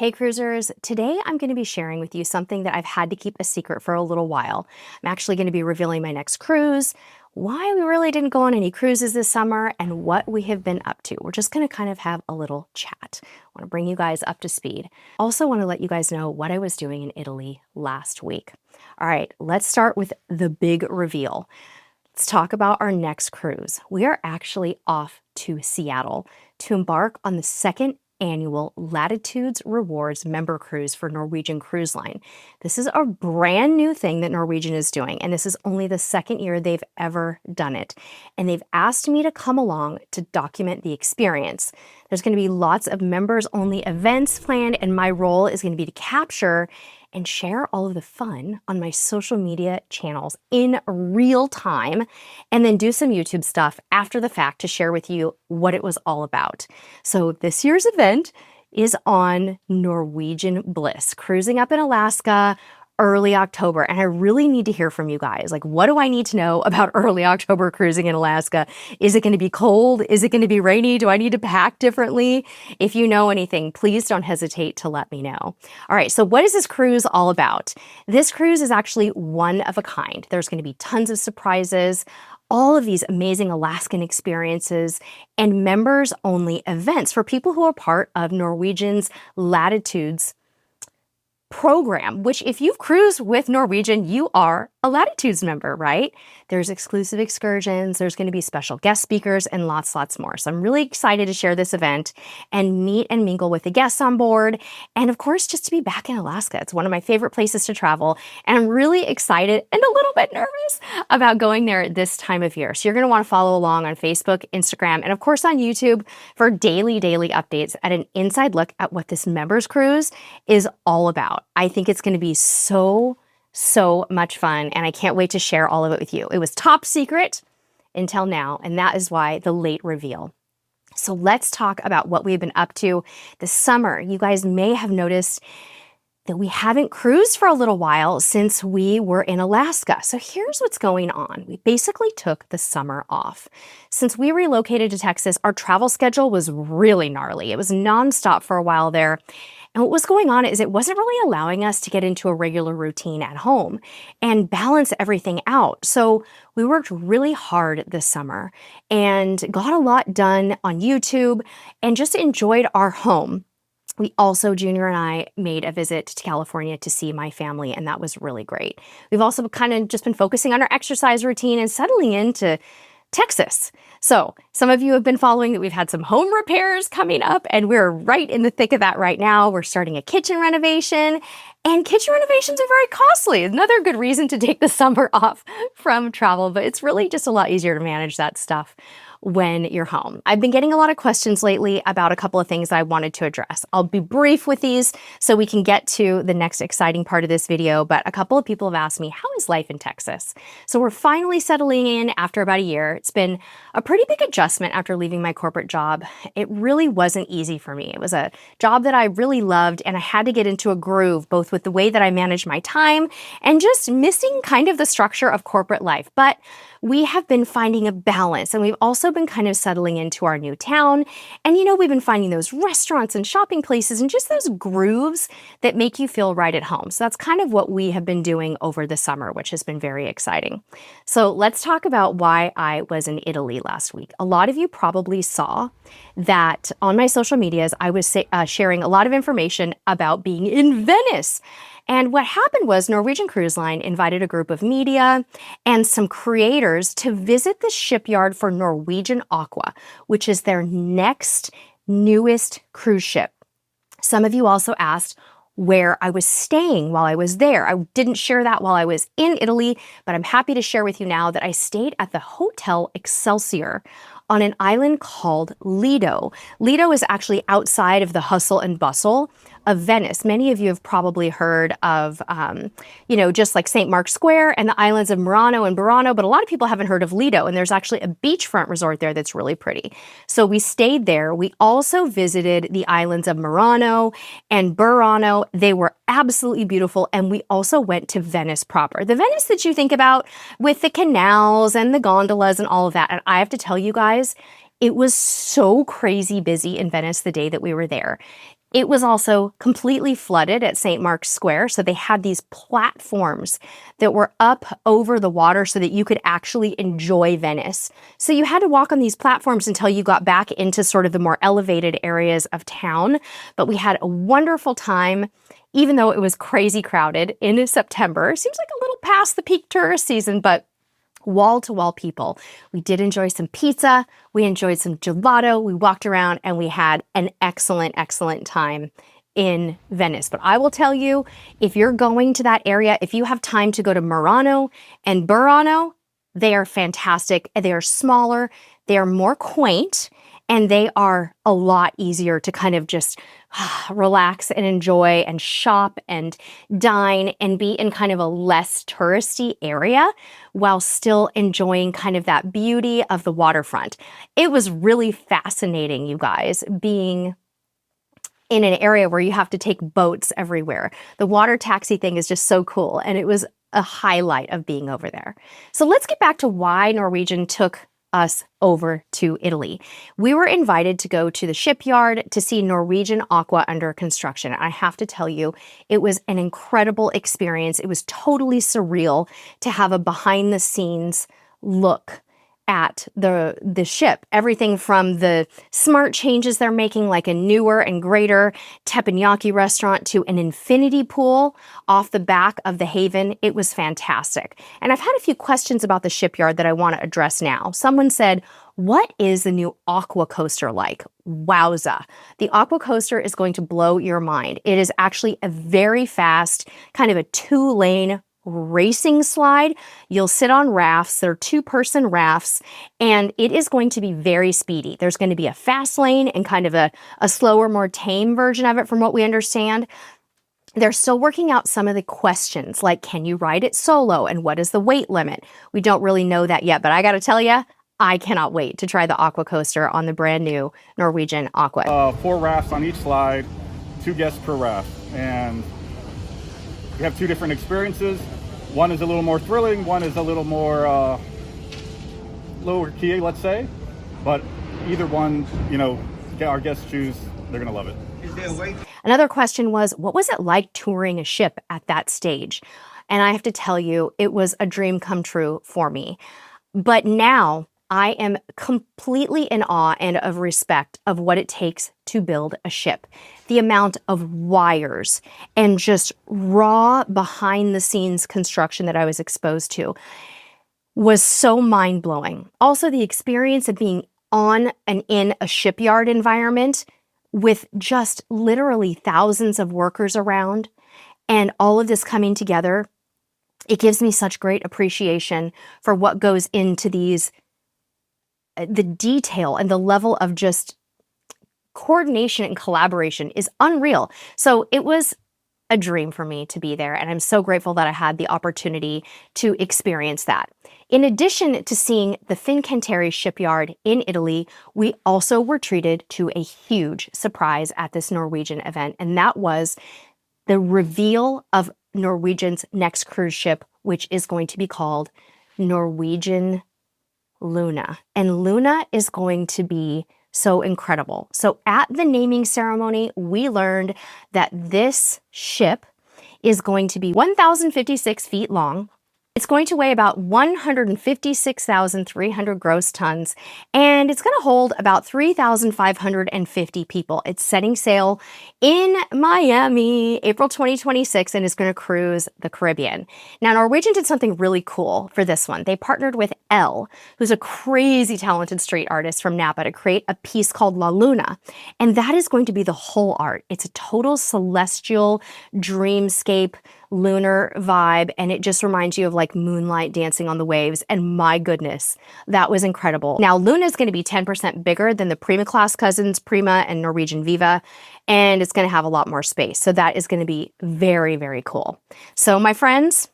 Hey cruisers, today I'm going to be sharing with you something that I've had to keep a secret for a little while. I'm actually going to be revealing my next cruise, why we really didn't go on any cruises this summer, and what we have been up to. We're just going to kind of have a little chat. I want to bring you guys up to speed. Also want to let you guys know what I was doing in Italy last week. All right, let's start with the big reveal. Let's talk about our next cruise. We are actually off to Seattle to embark on the second annual Latitudes Rewards member cruise for Norwegian Cruise Line. This is a brand new thing that Norwegian is doing, and this is only the second year they've ever done it. And they've asked me to come along to document the experience. There's going to be lots of members-only events planned, and my role is going to be to capture and share all of the fun on my social media channels in real time, and then do some YouTube stuff after the fact to share with you what it was all about. So this year's event is on Norwegian Bliss, cruising up in Alaska, early October. And I really need to hear from you guys. Like, what do I need to know about early October cruising in Alaska? Is it going to be cold? Is it going to be rainy? Do I need to pack differently? If you know anything, please don't hesitate to let me know. All right, so what is this cruise all about? This cruise is actually one of a kind. There's going to be tons of surprises, all of these amazing Alaskan experiences, and members-only events for people who are part of Norwegian's Latitudes program, which if you've cruised with Norwegian, you are a Latitudes member, right? There's exclusive excursions, there's going to be special guest speakers, and lots more. So I'm really excited to share this event and meet and mingle with the guests on board. And of course, just to be back in Alaska. It's one of my favorite places to travel. And I'm really excited and a little bit nervous about going there at this time of year. So you're going to want to follow along on Facebook, Instagram, and of course on YouTube for daily updates at an inside look at what this members cruise is all about. I think it's going to be so much fun, and I can't wait to share all of it with you. It was top secret until now, and that is why the late reveal. So let's talk about what we've been up to this summer. You guys may have noticed that we haven't cruised for a little while since we were in Alaska. So here's what's going on. We basically took the summer off. Since we relocated to Texas, our travel schedule was really gnarly. It was nonstop for a while there. And what was going on is it wasn't really allowing us to get into a regular routine at home and balance everything out. So we worked really hard this summer and got a lot done on YouTube and just enjoyed our home. We also, Junior and I, made a visit to California to see my family, and that was really great. We've also kind of just been focusing on our exercise routine and settling into Texas. So some of you have been following that we've had some home repairs coming up, and we're right in the thick of that right now. We're starting a kitchen renovation, and kitchen renovations are very costly. Another good reason to take the summer off from travel, but it's really just a lot easier to manage that stuff when you're home. I've been getting a lot of questions lately about a couple of things I wanted to address. I'll be brief with these so we can get to the next exciting part of this video, but a couple of people have asked me, how is life in Texas? So we're finally settling in after about a year. It's been a pretty big adjustment after leaving my corporate job. It really wasn't easy for me. It was a job that I really loved, and I had to get into a groove, both with the way that I managed my time and just missing kind of the structure of corporate life. But we have been finding a balance, and we've also been kind of settling into our new town. And you know, we've been finding those restaurants and shopping places and just those grooves that make you feel right at home. So that's kind of what we have been doing over the summer, which has been very exciting. So let's talk about why I was in Italy last week. A lot of you probably saw that on my social medias, I was sharing a lot of information about being in Venice. And what happened was Norwegian Cruise Line invited a group of media and some creators to visit the shipyard for Norwegian Aqua, which is their next newest cruise ship. Some of you also asked where I was staying while I was there. I didn't share that while I was in Italy, but I'm happy to share with you now that I stayed at the Hotel Excelsior on an island called Lido. Lido is actually outside of the hustle and bustle of Venice. Many of you have probably heard of, just like St. Mark's Square and the islands of Murano and Burano, but a lot of people haven't heard of Lido, and there's actually a beachfront resort there that's really pretty. So we stayed there. We also visited the islands of Murano and Burano. They were absolutely beautiful, and we also went to Venice proper. The Venice that you think about with the canals and the gondolas and all of that. And I have to tell you guys, it was so crazy busy in Venice the day that we were there. It was also completely flooded at St. Mark's Square, so they had these platforms that were up over the water so that you could actually enjoy Venice. So you had to walk on these platforms until you got back into sort of the more elevated areas of town. But we had a wonderful time, even though it was crazy crowded in September. Seems like a little past the peak tourist season, but wall-to-wall people. We did enjoy some pizza, we enjoyed some gelato, we walked around, and we had an excellent, excellent time in Venice. But I will tell you, if you're going to that area, if you have time to go to Murano and Burano, they are fantastic. They are smaller, they are more quaint, and they are a lot easier to kind of just relax and enjoy and shop and dine and be in kind of a less touristy area while still enjoying kind of that beauty of the waterfront. It was really fascinating, you guys, being in an area where you have to take boats everywhere. The water taxi thing is just so cool, and it was a highlight of being over there. So let's get back to why Norwegian took us over to Italy. We were invited to go to the shipyard to see Norwegian Aqua under construction. I have to tell you, it was an incredible experience. It was totally surreal to have a behind the scenes look at the ship. Everything from the smart changes they're making, like a newer and greater teppanyaki restaurant, to an infinity pool off the back of the haven. It was fantastic. And I've had a few questions about the shipyard that I want to address now. Someone said, what is the new Aqua coaster like? Wowza. The Aqua coaster is going to blow your mind. It is actually a very fast, kind of a 2-lane racing slide. You'll sit on rafts. They're 2-person rafts, and it is going to be very speedy. There's going to be a fast lane and kind of a slower, more tame version of it from what we understand. They're still working out some of the questions, like can you ride it solo and what is the weight limit? We don't really know that yet, but I got to tell you, I cannot wait to try the Aqua coaster on the brand new Norwegian Aqua. 4 rafts on each slide, 2 guests per raft, and we have 2 different experiences. One is a little more thrilling, one is a little more lower key, let's say. But either one, you know, our guests choose, they're gonna love it. Is there a way? Another question was, what was it like touring a ship at that stage? And I have to tell you, it was a dream come true for me. But now I am completely in awe and of respect of what it takes to build a ship. The amount of wires and just raw behind the scenes construction that I was exposed to was so mind-blowing. Also, the experience of being on and in a shipyard environment with just literally thousands of workers around and all of this coming together, it gives me such great appreciation for what goes into these, the detail and the level of just coordination and collaboration is unreal. So it was a dream for me to be there, and I'm so grateful that I had the opportunity to experience that. In addition to seeing the Fincantieri shipyard in Italy, we also were treated to a huge surprise at this Norwegian event, and that was the reveal of Norwegian's next cruise ship, which is going to be called Norwegian Luna. And Luna is going to be so incredible. So at the naming ceremony, we learned that this ship is going to be 1,056 feet long. It's going to weigh about 156,300 gross tons, and it's going to hold about 3,550 people. It's setting sail in Miami, April 2026, and is going to cruise the Caribbean. Now, Norwegian did something really cool for this one. They partnered with Elle, who's a crazy talented street artist from Napa, to create a piece called La Luna, and that is going to be the whole art. It's a total celestial dreamscape lunar vibe, and it just reminds you of like moonlight dancing on the waves, and my goodness, that was incredible. Now, Luna is going to be 10% bigger than the Prima class cousins, Prima and Norwegian Viva, and it's going to have a lot more space, so that is going to be very, very cool. So my friends,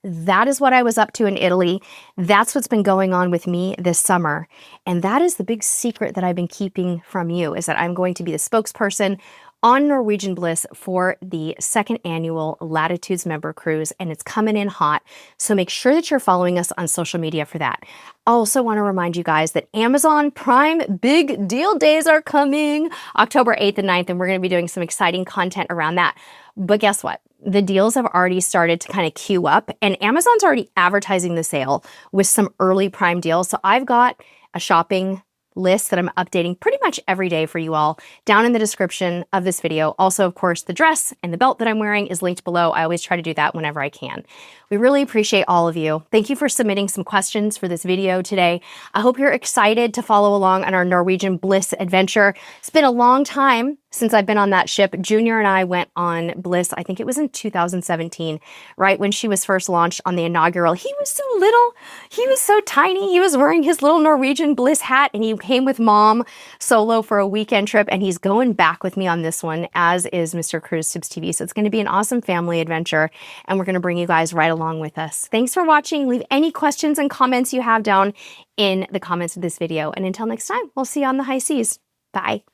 that is what I was up to in Italy. That's what's been going on with me this summer, and that is the big secret that I've been keeping from you, is that I'm going to be the spokesperson on Norwegian Bliss for the second annual Latitudes member cruise, and it's coming in hot. So make sure that you're following us on social media for that. I also want to remind you guys that Amazon Prime big deal days are coming October 8th and 9th, and we're going to be doing some exciting content around that. But guess what? The deals have already started to kind of queue up, and Amazon's already advertising the sale with some early Prime deals. So I've got a shopping list that I'm updating pretty much every day for you all down in the description of this video. Also, of course, the dress and the belt that I'm wearing is linked below. I always try to do that whenever I can. We really appreciate all of you. Thank you for submitting some questions for this video today. I hope you're excited to follow along on our Norwegian Bliss adventure. It's been a long time since I've been on that ship. Junior and I went on Bliss, I think it was in 2017, right when she was first launched on the inaugural. He was so little, he was so tiny. He was wearing his little Norwegian Bliss hat, and he came with mom solo for a weekend trip, and he's going back with me on this one, as is Mr. CruiseTipsTV. So it's going to be an awesome family adventure, and we're going to bring you guys right along with us. Thanks for watching. Leave any questions and comments you have down in the comments of this video. And until next time, we'll see you on the high seas. Bye.